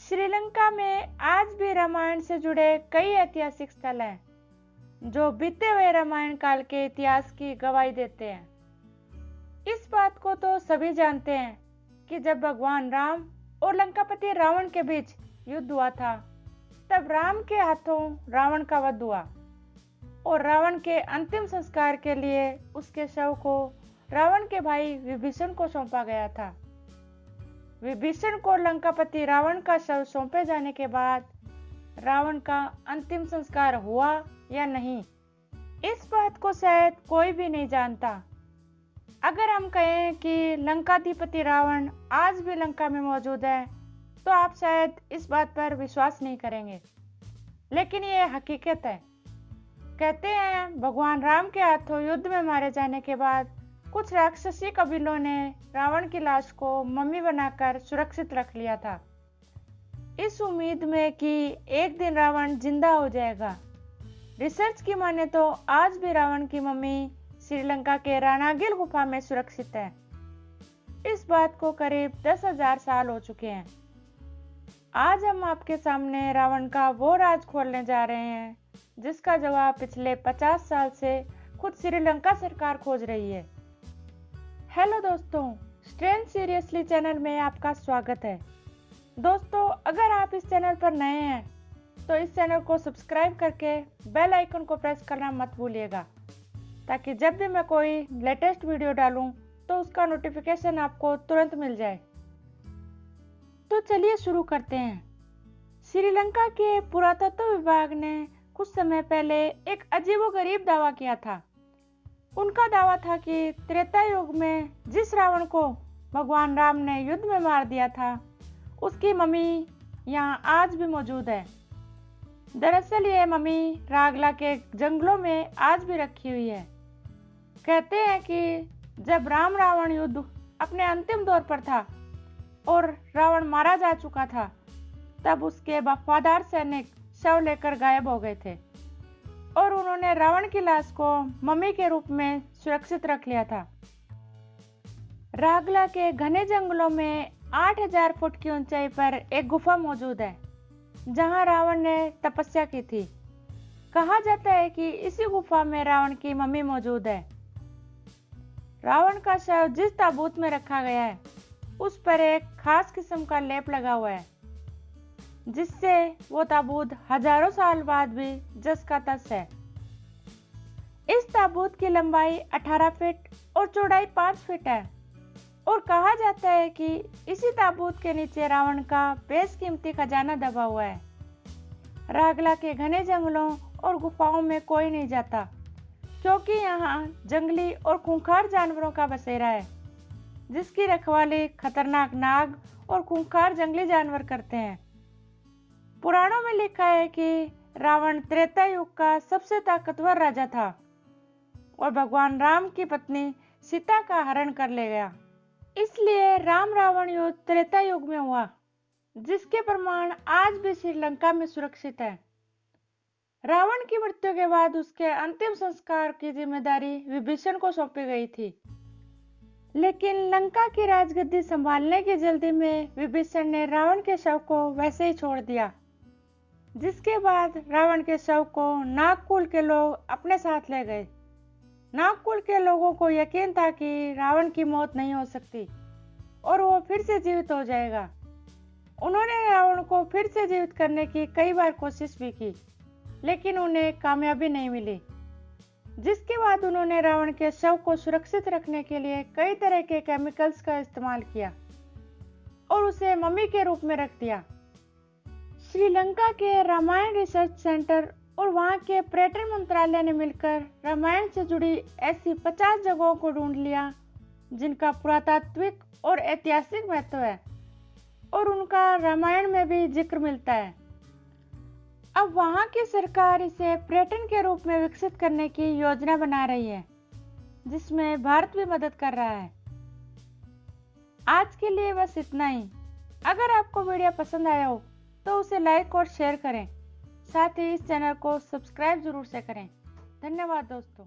श्रीलंका में आज भी रामायण से जुड़े कई ऐतिहासिक स्थल हैं जो बीते हुए रामायण काल के इतिहास की गवाही देते हैं। इस बात को तो सभी जानते हैं कि जब भगवान राम और लंकापति रावण के बीच युद्ध हुआ था, तब राम के हाथों रावण का वध हुआ और रावण के अंतिम संस्कार के लिए उसके शव को रावण के भाई विभीषण को सौंपा गया था। विभीषण को लंकापति रावण का शव सौंपे जाने के बाद रावण का अंतिम संस्कार हुआ या नहीं, इस बात को शायद कोई भी नहीं जानता। अगर हम कहें कि लंकाधिपति रावण आज भी लंका में मौजूद है, तो आप शायद इस बात पर विश्वास नहीं करेंगे, लेकिन ये हकीकत है। कहते हैं भगवान राम के हाथों युद्ध में मारे जाने के बाद कुछ राक्षसी कबीलों ने रावण की लाश को मम्मी बनाकर सुरक्षित रख लिया था, इस उम्मीद में कि एक दिन रावण जिंदा हो जाएगा। रिसर्च की माने तो आज भी रावण की मम्मी श्रीलंका के रानागिल गुफा में सुरक्षित है। इस बात को करीब 10,000 साल हो चुके हैं। आज हम आपके सामने रावण का वो राज खोलने जा रहे हैं जिसका जवाब पिछले 50 साल से खुद श्रीलंका सरकार खोज रही है। हेलो दोस्तों, स्ट्रेंज सीरियसली चैनल में आपका स्वागत है। दोस्तों, अगर आप इस चैनल पर नए हैं तो इस चैनल को सब्सक्राइब करके बेल आइकन को प्रेस करना मत भूलिएगा, ताकि जब भी मैं कोई लेटेस्ट वीडियो डालूं तो उसका नोटिफिकेशन आपको तुरंत मिल जाए। तो चलिए शुरू करते हैं। श्रीलंका के पुरातत्व विभाग ने कुछ समय पहले एक अजीबोगरीब दावा किया था। उनका दावा था कि त्रेता युग में जिस रावण को भगवान राम ने युद्ध में मार दिया था, उसकी मम्मी यहाँ आज भी मौजूद है। दरअसल ये मम्मी रागला के जंगलों में आज भी रखी हुई है। कहते हैं कि जब राम रावण युद्ध अपने अंतिम दौर पर था और रावण मारा जा चुका था, तब उसके वफादार सैनिक शव लेकर गायब हो गए थे और उन्होंने रावण की लाश को मम्मी के रूप में सुरक्षित रख लिया था। रागला के घने जंगलों में 8,000 फुट की ऊंचाई पर एक गुफा मौजूद है जहां रावण ने तपस्या की थी। कहा जाता है कि इसी गुफा में रावण की मम्मी मौजूद है। रावण का शव जिस ताबूत में रखा गया है, उस पर एक खास किस्म का लेप लगा हुआ है, जिससे वो ताबूत हजारों साल बाद भी जस का तस है। इस ताबूत की लंबाई 18 फीट और चौड़ाई 5 फीट है और कहा जाता है कि इसी ताबूत के नीचे रावण का बेशकीमती खजाना दबा हुआ है। रागला के घने जंगलों और गुफाओं में कोई नहीं जाता, क्योंकि यहाँ जंगली और खूंखार जानवरों का बसेरा है, जिसकी रखवाली खतरनाक नाग और खूंखार जंगली जानवर करते हैं। पुराणों में लिखा है कि रावण त्रेता युग का सबसे ताकतवर राजा था और भगवान राम की पत्नी सीता का हरण कर ले गया। इसलिए राम रावण युद्ध त्रेता युग में हुआ, जिसके प्रमाण आज भी श्रीलंका में सुरक्षित है। रावण की मृत्यु के बाद उसके अंतिम संस्कार की जिम्मेदारी विभीषण को सौंपी गई थी, लेकिन लंका की राजगद्दी संभालने की जल्दी में विभीषण ने रावण के शव को वैसे ही छोड़ दिया, जिसके बाद रावण के शव को नागकुल के लोग अपने साथ ले गए। नागकुल के लोगों को यकीन था कि रावण की मौत नहीं हो सकती और वो फिर से जीवित हो जाएगा। उन्होंने रावण को फिर से जीवित करने की कई बार कोशिश भी की, लेकिन उन्हें कामयाबी नहीं मिली, जिसके बाद उन्होंने रावण के शव को सुरक्षित रखने के लिए कई तरह के केमिकल्स का इस्तेमाल किया और उसे मम्मी के रूप में रख दिया। श्रीलंका के रामायण रिसर्च सेंटर और वहां के पर्यटन मंत्रालय ने मिलकर रामायण से जुड़ी ऐसी 50 जगहों को ढूंढ लिया जिनका पुरातात्विक और ऐतिहासिक महत्व है और उनका रामायण में भी जिक्र मिलता है। अब वहां की सरकार इसे पर्यटन के रूप में विकसित करने की योजना बना रही है, जिसमें भारत भी मदद कर रहा है। आज के लिए बस इतना ही। अगर आपको वीडियो पसंद आया हो तो उसे लाइक और शेयर करें, साथ ही इस चैनल को सब्सक्राइब जरूर से करें। धन्यवाद दोस्तों।